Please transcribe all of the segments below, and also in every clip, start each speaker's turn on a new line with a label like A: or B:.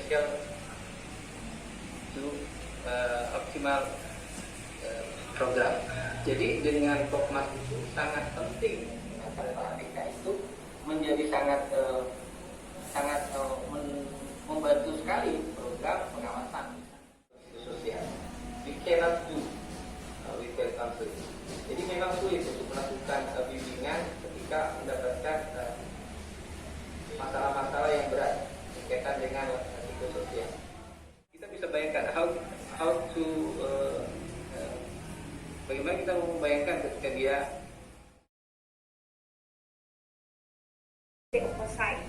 A: potential to optimal program. Jadi dengan Pokmas itu sangat penting pada KPK itu menjadi sangat membantu sekali program pengawasan sosial. We cannot do without counseling. Jadi memang sulit untuk melakukan bimbingan ketika mendapatkan masalah-masalah yang berat berkaitan dengan psikososial. Kita bisa bayangkan how to bagaimana kita membayangkan ketika dia
B: the opposite.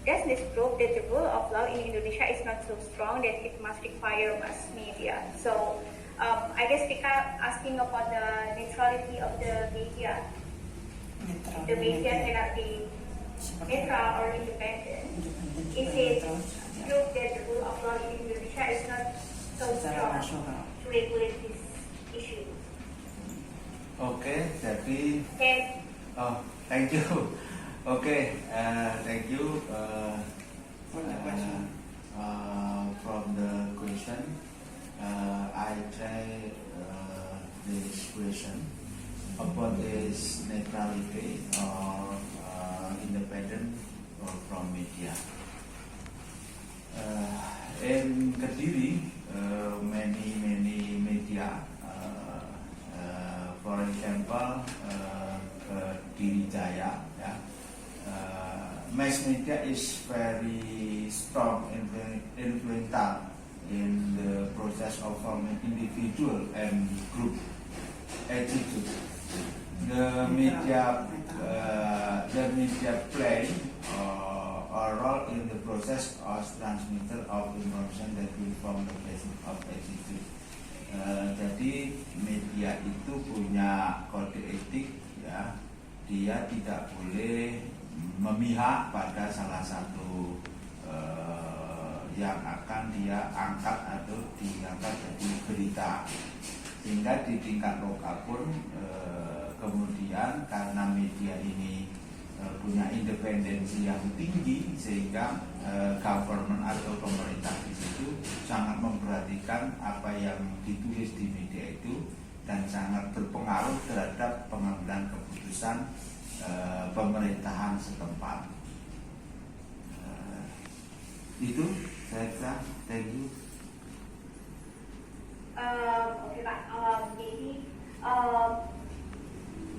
B: Does this prove that the rule of law in Indonesia is not so strong that it must require mass media? So I guess we are asking about the neutrality of the media. The media cannot be neutral or independent. Is it true that the rule of law in Indonesia is not so strong to regulate this issue?
C: Okay, jadi thank you. Okay, thank you from the question. I try this question about this neutrality or independent from media. In Kediri, many media, for example, Kediri Jaya, mass media is very strong influential in the process of forming individual and group attitude. The media play a role in the process of transmitter of information that will form the basis of attitude. Jadi media itu punya kode etik, ya, dia tidak boleh memihak pada salah satu yang akan dia angkat atau diangkat jadi berita, sehingga di tingkat lokal pun kemudian karena media ini punya independensi yang tinggi, sehingga government atau pemerintah di situ sangat memperhatikan apa yang ditulis di media itu dan sangat berpengaruh terhadap pengambilan keputusan pemerintahan setempat. Itu saya kira. Thank you.
B: Okay, Pak. Maybe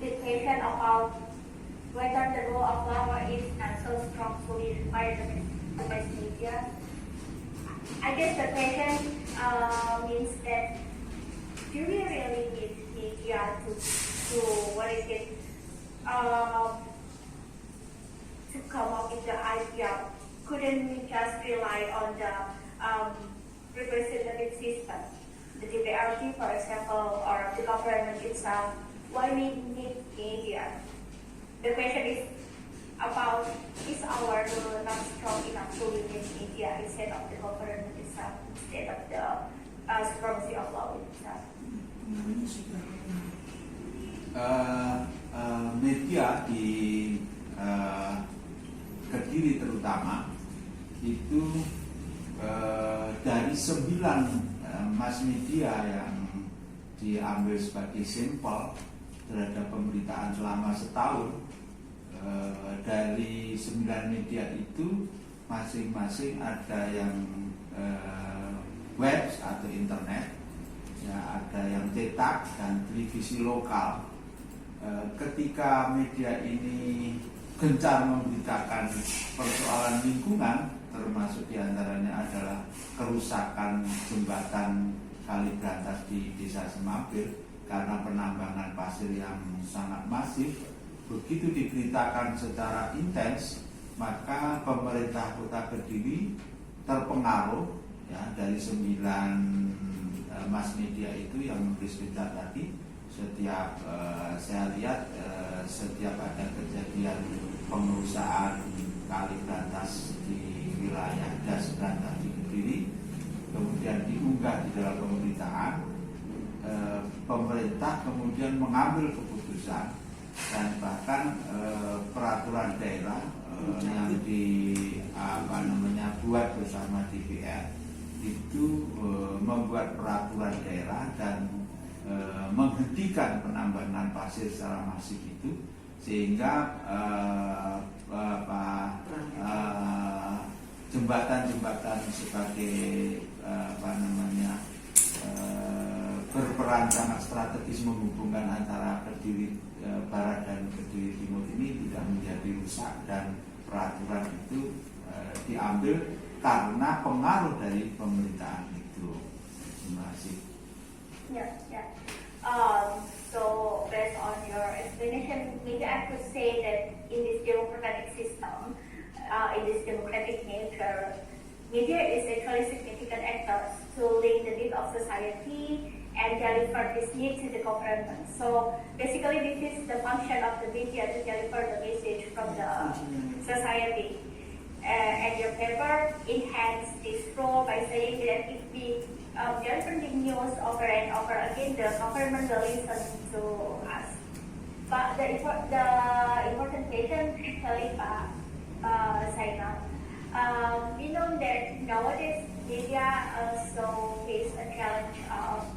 B: the question about whether the rule of law is not so strong fully required the mass media. I guess the question means that do we really need media to come up with the idea? Couldn't we just rely on the representative system, the DPRD, for example, or the government itself? Why we need media? The question is about, is our rule not strong enough to limit media instead of the government itself, instead of the supremacy of law itself?
C: Media di Kediri terutama itu dari 9 mass media yang diambil sebagai sampel terhadap pemberitaan selama setahun, dari 9 media itu masing-masing ada yang web atau internet, ya, ada yang cetak dan televisi lokal. Ketika media ini gencar memberitakan persoalan lingkungan, termasuk diantaranya adalah kerusakan jembatan Kali Brantas di Desa Semampir karena penambangan pasir yang sangat masif. Begitu diberitakan secara intens, maka pemerintah Kota Kediri terpengaruh, ya, dari 9 mass media itu yang menulis berita tadi. Setiap saya lihat setiap ada kejadian pengerusakan Kali Brantas di wilayah Das Brantas di Kediri, kemudian diunggah di dalam pemberitaan, pemerintah kemudian mengambil keputusan dan bahkan peraturan daerah yang buat bersama DPR itu membuat peraturan daerah dan menghentikan penambangan pasir secara masif itu, sehingga jembatan-jembatan sebagai berperan sangat strategis menghubungkan antara Kediri Barat dan Kediri Timur ini tidak menjadi rusak, dan peraturan itu diambil karena pengaruh dari pemerintahan itu. Terima kasih.
B: Yeah. So based on your explanation, maybe I could say that in this democratic system, in this democratic nature, media is actually significant actors to link the need of society and deliver this need to the government. So basically, this is the function of the media, to deliver the message from the society. And your paper enhance this role by saying that if we deliver the news over and over again, the government will listen to us. But the important question actually, Pak Zainal, we know that nowadays media also face a challenge of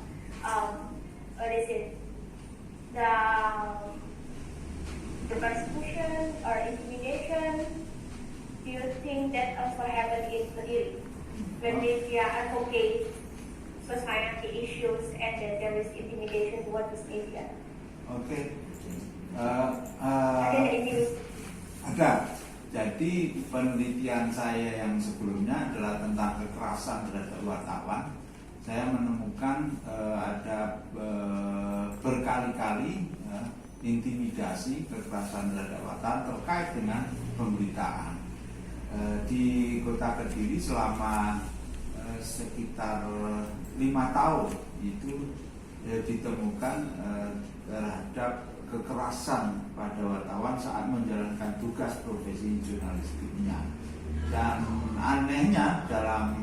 B: the persecution or intimidation. Do you think that also happens in Kediri when media advocate society issues and then there is intimidation towards media?
C: Oke.
B: Ada ini.
C: Ada. Jadi penelitian saya yang sebelumnya adalah tentang kekerasan terhadap wartawan. Saya menemukan ada berkali-kali intimidasi, kekerasan terhadap wartawan terkait dengan pemberitaan. Di Kota Kediri selama sekitar 5 tahun itu ditemukan terhadap kekerasan pada wartawan saat menjalankan tugas profesi jurnalistiknya. Dan anehnya dalam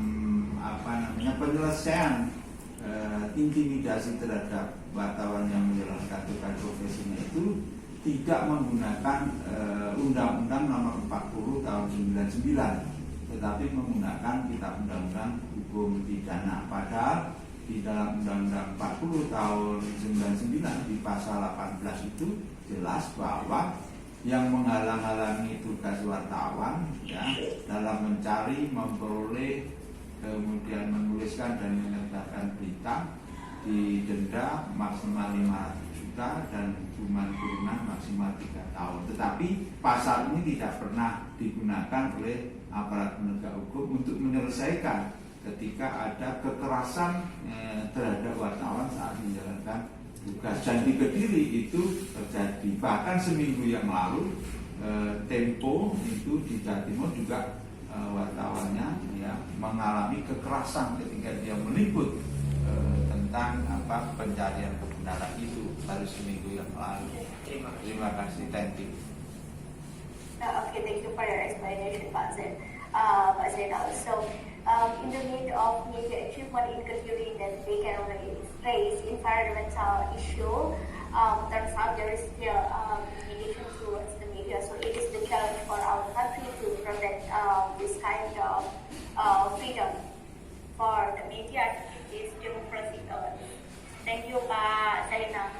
C: penyelesaian intimidasi terhadap wartawan yang menjalankan tugas profesinya itu tidak menggunakan Undang-Undang Nomor 40 Tahun 99, tetapi menggunakan Kitab Undang-Undang Hukum Pidana. Padahal di dalam Undang-Undang 40 Tahun 99 di pasal 18 itu jelas bahwa yang menghalang-halangi tugas wartawan dalam mencari, memperoleh, kemudian menuliskan dan menyebarkan berita didenda maksimal 500 juta dan hukuman kurungan maksimal 3 tahun. Tetapi pasal ini tidak pernah digunakan oleh aparat penegak hukum untuk menyelesaikan ketika ada kekerasan terhadap wartawan saat menjalankan tugas. Dan di Kediri itu terjadi. Bahkan seminggu yang lalu Tempo itu di Jawa Timur juga wartawannya mengalami kekerasan ketika dia meliput tentang pencarian kebenaran itu baru seminggu yang lalu. Terima kasih. Thank you.
B: Okay, thank you for your explanation, Pak Zainal. So, in the need of media achievement in Kediri that we can already raise environmental issue, turns out there is still intimidation towards the media. So it is the challenge for our country to protect this kind of freedom for the media to keep this democracy going. Thank you, Pak Zainal.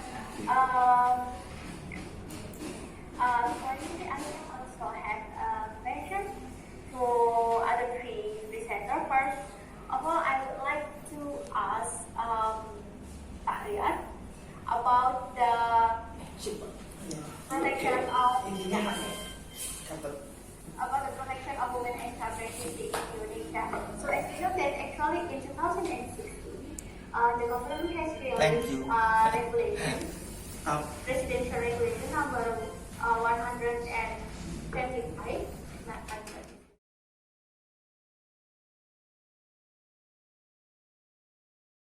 B: Selanjutnya, I also have a question to other three presenters. First of all, I would like to ask Pak Rian about the protection of women and children in Indonesia. So as we know that actually in 2016, the government has released regulation, presidential regulation number 125